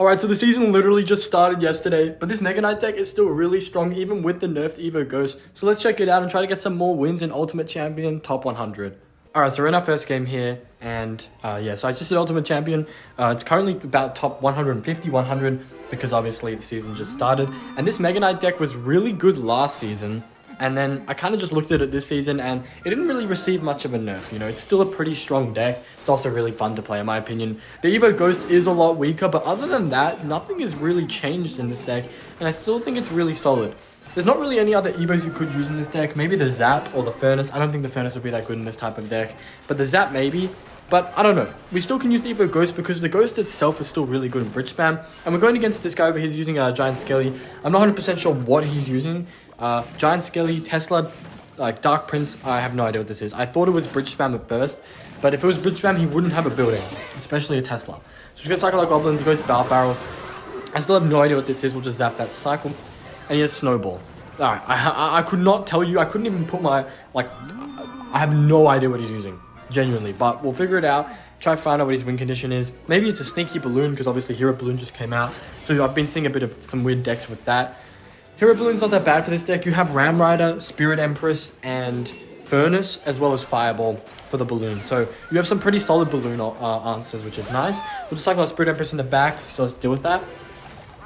Alright, so the season literally just started yesterday, but this Mega Knight deck is still really strong even with the nerfed Evo Ghost. So let's check it out and try to get some more wins in Ultimate Champion Top 100. Alright, so we're in our first game here, and so I just did Ultimate Champion. It's currently about top 150, 100, because obviously the season just started. And this Mega Knight deck was really good last season, and then I kind of just looked at it this season, and it didn't really receive much of a nerf. You know, it's still a pretty strong deck. It's also really fun to play, in my opinion. The Evo Ghost is a lot weaker, but other than that, nothing has really changed in this deck, and I still think it's really solid. There's not really any other Evos you could use in this deck. Maybe the Zap or the Furnace. I don't think the Furnace would be that good in this type of deck, but the Zap maybe. But I don't know. We still can use the Evo Ghost because the Ghost itself is still really good in Bridge Spam. And we're going against this guy over here. He's using a Giant Skelly. I'm not 100% sure what he's using. Giant Skelly, Tesla, like Dark Prince. I have no idea what this is. I thought it was Bridge Spam at first. But if it was Bridge Spam, he wouldn't have a building. Especially a Tesla. So he's going to cycle our Goblins. He goes Bow Barrel. I still have no idea what this is. We'll just zap that cycle. And he has Snowball. Alright, I could not tell you. I couldn't even put my, I have no idea what he's using. Genuinely. But we'll figure it out. Try to find out what his win condition is. Maybe it's a Sneaky Balloon, because obviously Hero Balloon just came out. So I've been seeing a bit of some weird decks with that. Hero Balloon's not that bad for this deck. You have Ram Rider, Spirit Empress, and Furnace, as well as Fireball for the Balloon. So you have some pretty solid Balloon answers, which is nice. We'll just talk about Spirit Empress in the back, so let's deal with that.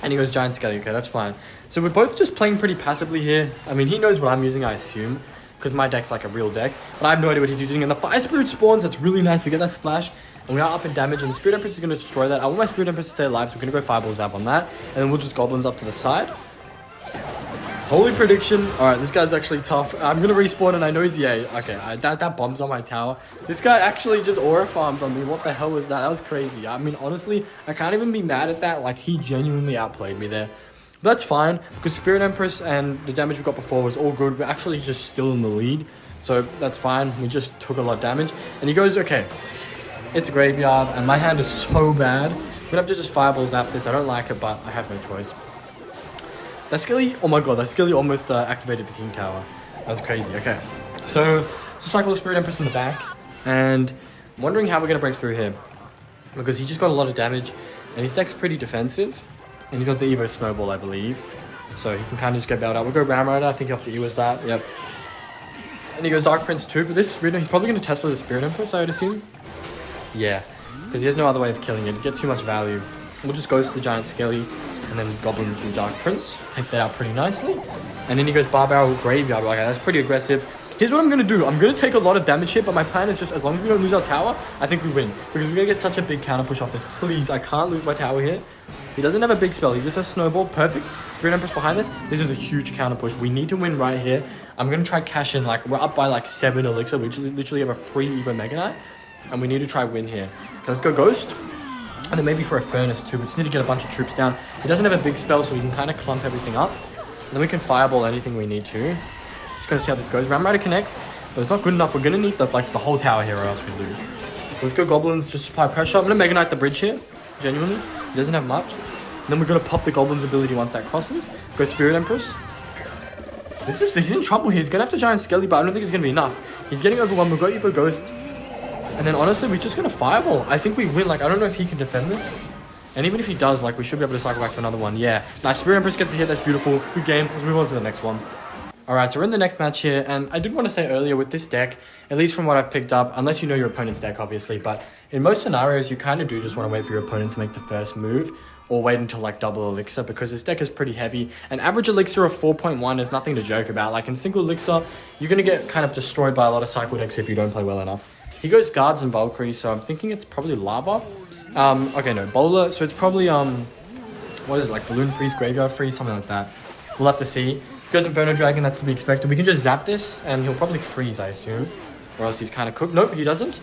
And he goes Giant Skelly. Okay, that's fine. So we're both just playing pretty passively here. I mean, he knows what I'm using, I assume, because my deck's like a real deck. But I have no idea what he's using. And the Fire Spirit spawns. That's really nice. We get that splash. And we are up in damage. And the Spirit Empress is going to destroy that. I want my Spirit Empress to stay alive, so we're going to go Fireball Zap on that. And then we'll just Goblins up to the side. Holy prediction. Alright, this guy's actually tough. I'm going to respawn and I know he's EA. Okay, that bombs on my tower. This guy actually just aura farmed on me. What the hell was that? That was crazy. I mean, honestly, I can't even be mad at that. Like, he genuinely outplayed me there. But that's fine, because Spirit Empress and the damage we got before was all good. We're actually just still in the lead. So that's fine. We just took a lot of damage. And he goes, okay, it's a graveyard. And my hand is so bad. I'm going to have to just Fireball Zap this. I don't like it, but I have no choice. That Skelly, oh my god, that Skelly almost activated the King Tower. That was crazy. Okay, so cycle the Spirit Empress in the back, and I'm wondering how we're going to break through here, because he just got a lot of damage, and his deck's pretty defensive, and he's got the Evo Snowball, I believe, so he can kind of just get bailed out. We'll go Ram Rider. I think you have to Evo's that, yep. And he goes Dark Prince too, but this, he's probably going to Tesla the Spirit Empress, I would assume. Yeah, because he has no other way of killing it. You get too much value. We'll just Ghost the Giant Skelly, and then Goblins the Dark Prince. Take that out pretty nicely. And then he goes Bar Barrel Graveyard. Okay, that's pretty aggressive. Here's what I'm going to do. I'm going to take a lot of damage here, but my plan is just, as long as we don't lose our tower, I think we win. Because we're going to get such a big counter push off this. Please, I can't lose my tower here. He doesn't have a big spell. He just has Snowball. Perfect. Spirit Empress behind us. This is a huge counter push. We need to win right here. I'm going to try cash in. Like, we're up by like 7 Elixir. We literally have a free Evo Mega Knight. And we need to try win here. Okay, let's go Ghost. And then maybe for a Furnace too. We just need to get a bunch of troops down. He doesn't have a big spell, so we can kind of clump everything up. And then we can Fireball anything we need to. Just gonna see how this goes. Ram Rider connects, but it's not good enough. We're gonna need the whole tower here or else we lose. So let's go Goblins, just apply pressure. I'm gonna Mega Knight the bridge here. Genuinely. He doesn't have much. And then we're gonna pop the Goblins ability once that crosses. Go Spirit Empress. He's in trouble here. He's gonna have to Giant Skelly, but I don't think it's gonna be enough. He's getting overwhelmed. We've got Evo Ghost. And then honestly, we're just going to Fireball. I think we win. Like, I don't know if he can defend this. And even if he does, like, we should be able to cycle back to another one. Yeah. Nice. Spirit Empress gets a hit. That's beautiful. Good game. Let's move on to the next one. Alright, so we're in the next match here. And I did want to say earlier with this deck, at least from what I've picked up, unless you know your opponent's deck, obviously, but in most scenarios, you kind of do just want to wait for your opponent to make the first move. Or wait until, like, double Elixir, because this deck is pretty heavy. An average Elixir of 4.1 is nothing to joke about. Like, in single Elixir, you're going to get kind of destroyed by a lot of cycle decks if you don't play well enough. He goes Guards and Valkyrie, so I'm thinking it's probably Lava. Okay, no, Bowler, so it's probably, what is it, like Balloon Freeze, Graveyard Freeze, something like that. We'll have to see. He goes Inferno Dragon, that's to be expected. We can just zap this, and he'll probably freeze, I assume. Or else he's kind of cooked. Nope, he doesn't.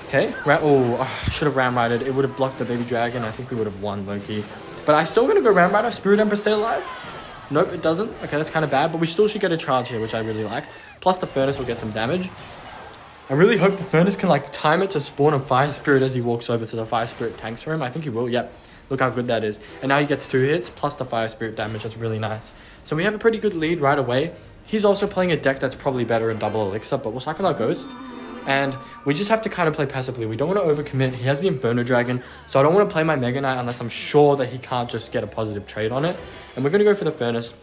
Okay, I should have Ram Ridered. It would have blocked the Baby Dragon. I think we would have won, low-key. But I'm still going to go Ram Rider. Spirit Empress stay alive. Nope, it doesn't. Okay, that's kind of bad, but we still should get a charge here, which I really like. Plus the Furnace will get some damage. I really hope the Furnace can, like, time it to spawn a Fire Spirit as he walks over to the Fire Spirit tanks for him. I think he will, yep. Look how good that is. And now he gets 2 hits, plus the Fire Spirit damage. That's really nice. So we have a pretty good lead right away. He's also playing a deck that's probably better in double Elixir, but we'll cycle our Ghost. And we just have to kind of play passively. We don't want to overcommit. He has the Inferno Dragon, so I don't want to play my Mega Knight unless I'm sure that he can't just get a positive trade on it. And we're going to go for the Furnace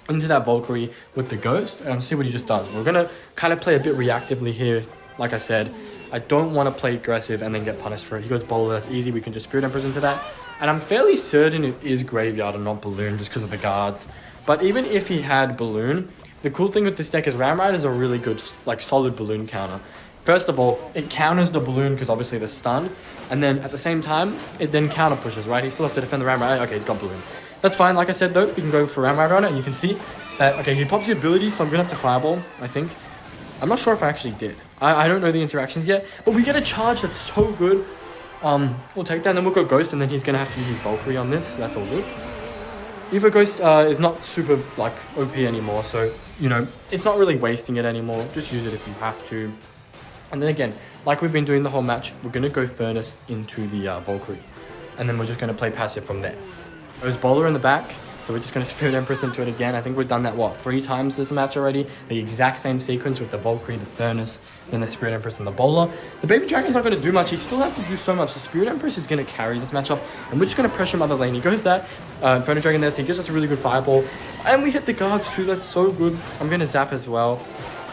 into that Valkyrie with the Ghost and see what he just does. We're going to kind of play a bit reactively here. Like I said, I don't want to play aggressive and then get punished for it. He goes Bowler, that's easy. We can just Spirit Empress into that. And I'm fairly certain it is Graveyard and not Balloon just because of the guards. But even if he had Balloon, the cool thing with this deck is Ramride is a really good, like, solid Balloon counter. First of all, it counters the Balloon because obviously the stun. And then at the same time, it then counter pushes, right? He still has to defend the Ramride. Okay, he's got Balloon. That's fine. Like I said, though, we can go for Ramride on it. And you can see that, okay, he pops the ability, so I'm going to have to Fireball, I think. I'm not sure if I actually did. I don't know the interactions yet. But we get a charge that's so good. We'll take that, and then we'll go Ghost, and then he's going to have to use his Valkyrie on this. So that's all good. Evo Ghost is not super, like, OP anymore. So, you know, it's not really wasting it anymore. Just use it if you have to. And then again, like we've been doing the whole match, we're going to go Furnace into the Valkyrie. And then we're just going to play passive from there. There's Bowler in the back, so we're just going to Spirit Empress into it again. I think we've done that, what, 3 times this match already? The exact same sequence with the Valkyrie, the Furnace, then the Spirit Empress and the Bowler. The Baby Dragon's not going to do much. He still has to do so much. The Spirit Empress is going to carry this matchup, and we're just going to pressure him other lane. He goes that, Inferno Dragon there, so he gives us a really good Fireball. And we hit the guards too, that's so good. I'm going to Zap as well.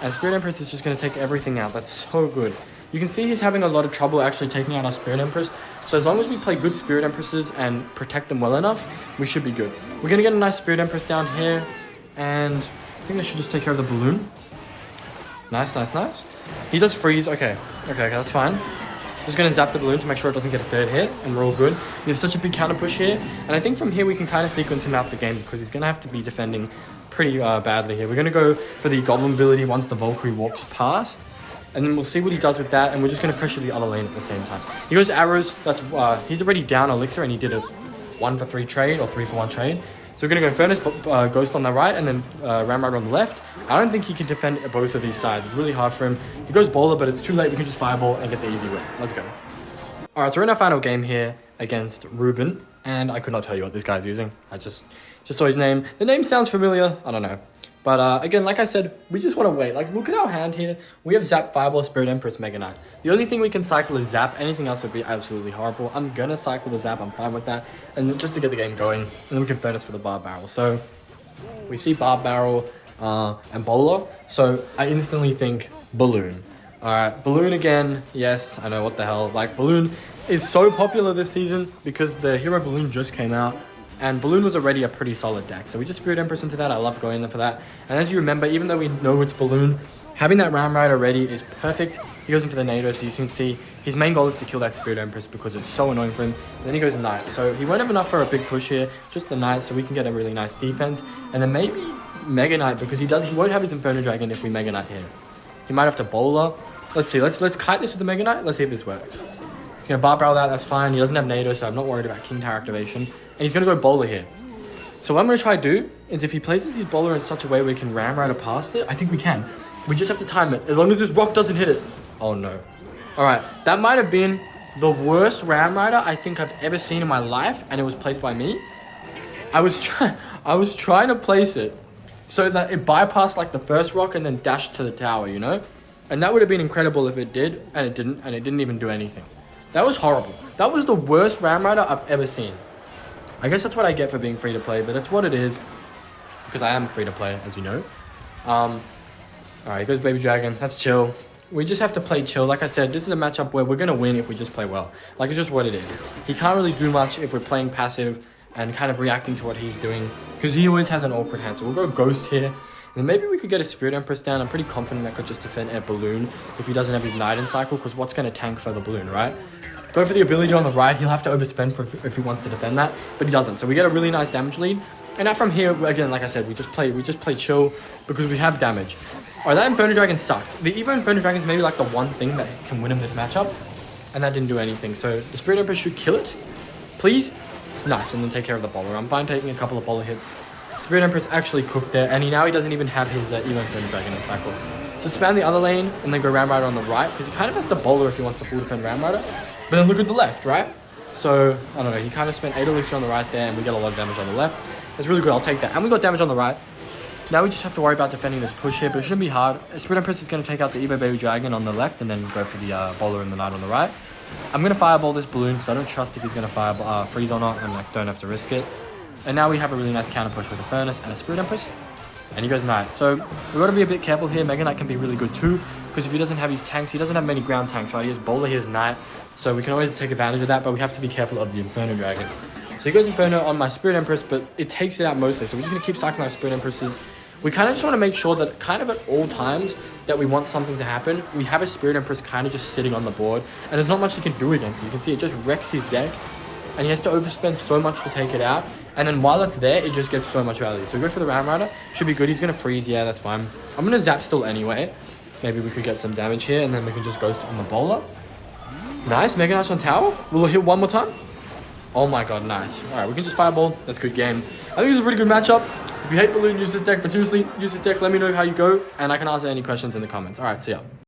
And Spirit Empress is just going to take everything out. That's so good. You can see he's having a lot of trouble actually taking out our Spirit Empress. So as long as we play good Spirit Empresses and protect them well enough, we should be good. We're going to get a nice Spirit Empress down here. And I think I should just take care of the Balloon. Nice, nice, nice. He does freeze. Okay, that's fine. Just going to Zap the Balloon to make sure it doesn't get a 3rd hit. And we're all good. We have such a big counter push here. And I think from here we can kind of sequence him out the game because he's going to have to be defending pretty badly here. We're going to go for the Goblin ability once the Valkyrie walks past. And then we'll see what he does with that. And we're just going to pressure the other lane at the same time. He goes Arrows. That's he's already down Elixir and he did a 1-for-3 trade or 3-for-1 trade. So we're going to go Furnace, Ghost on the right and then Ramride on the left. I don't think he can defend both of these sides. It's really hard for him. He goes Bowler, but it's too late. We can just Fireball and get the easy win. Let's go. Alright, so we're in our final game here against Ruben. And I could not tell you what this guy's using. I just saw his name. The name sounds familiar. I don't know. But again, like I said, we just want to wait. Like, look at our hand here. We have Zap, Fireball, Spirit Empress, Mega Knight. The only thing we can cycle is Zap. Anything else would be absolutely horrible. I'm going to cycle the Zap. I'm fine with that. And just to get the game going. And then we can Furnace for the Barb Barrel. So, we see Barb Barrel and Bowler. So, I instantly think Balloon. Alright, Balloon again. Yes, I know, what the hell. Like, Balloon is so popular this season because the Hero Balloon just came out. And Balloon was already a pretty solid deck. So we just Spirit Empress into that. I love going there for that. And as you remember, even though we know it's Balloon, having that Ramride already is perfect. He goes into the Nado, so you can see his main goal is to kill that Spirit Empress because it's so annoying for him. And then he goes Knight. So he won't have enough for a big push here. Just the Knight, so we can get a really nice defense. And then maybe Mega Knight, because he won't have his Inferno Dragon if we Mega Knight here. He might have to Bowler. Let's see. Let's kite this with the Mega Knight. Let's see if this works. He's going to Barb Barrel that. That's fine. He doesn't have Nado, so I'm not worried about King Tower activation. And he's going to go Bowler here. So what I'm going to try to do is if he places his Bowler in such a way we can Ram Rider past it, I think we can. We just have to time it. As long as this rock doesn't hit it. Oh no. Alright, that might have been the worst Ram Rider I think I've ever seen in my life, and it was placed by me. I was trying to place it so that it bypassed like the first rock and then dashed to the tower, you know? And that would have been incredible if it did, and it didn't even do anything. That was horrible. That was the worst Ram Rider I've ever seen. I guess that's what I get for being free to play, but it's what it is. Because I am free to play, as you know. Alright, here goes Baby Dragon. That's chill. We just have to play chill. Like I said, this is a matchup where we're going to win if we just play well. Like, it's just what it is. He can't really do much if we're playing passive and kind of reacting to what he's doing. Because he always has an awkward hand. So we'll go Ghost here. And then maybe we could get a Spirit Empress down. I'm pretty confident that could just defend a Balloon if he doesn't have his Knight in cycle. Because what's going to tank for the Balloon, right? Go for the ability on the right. He'll have to overspend if he wants to defend that, but he doesn't. So we get a really nice damage lead. And now from here, again, like I said, we just play chill because we have damage. Alright, that Inferno Dragon sucked. The Evo Inferno Dragon is maybe like the one thing that can win him this matchup, and that didn't do anything. So the Spirit Empress should kill it, please. Nice, and then take care of the Bowler. I'm fine taking a couple of Bowler hits. Spirit Empress actually cooked there, and now he doesn't even have his Evo Inferno Dragon in cycle. So spam the other lane and then go Ram Rider on the right because he kind of has to Bowler if he wants to full defend Ram Rider. But then look at the left, right? So, I don't know, he kind of spent 8 Elixir on the right there, and we get a lot of damage on the left. That's really good, I'll take that. And we got damage on the right. now we just have to worry about defending this push here, but it shouldn't be hard. Spirit Empress is going to take out the Evo Baby Dragon on the left and then go for the Bowler and the Knight on the right. I'm going to fireball this balloon because I don't trust if he's going to fire freeze or not, and like don't have to risk it. And now we have a really nice counter push with a Furnace and a Spirit Empress. And he goes Knight. So we've got to be a bit careful here. Mega Knight can be really good too, because if he doesn't have his tanks, he doesn't have many ground tanks, right? He has Bowler, he has Knight. So we can always take advantage of that, but we have to be careful of the Inferno Dragon. So he goes Inferno on my Spirit Empress, but it takes it out mostly. So we're just going to keep cycling our Spirit Empresses. We kind of just want to make sure that kind of at all times that we want something to happen, we have a Spirit Empress kind of just sitting on the board, and there's not much he can do against it. You can see it just wrecks his deck, and he has to overspend so much to take it out. And then while it's there, it just gets so much value. So we go for the Ram Rider. Should be good. He's going to freeze. Yeah, that's fine. I'm going to zap still anyway. Maybe we could get some damage here, and then we can just ghost on the Bowler. Nice. Mega Knight on tower. Will it hit one more time? Oh my god, nice. Alright, we can just fireball. That's a good game. I think it's a pretty good matchup. If you hate Balloon, use this deck. But seriously, use this deck. Let me know how you go, and I can answer any questions in the comments. Alright, see ya.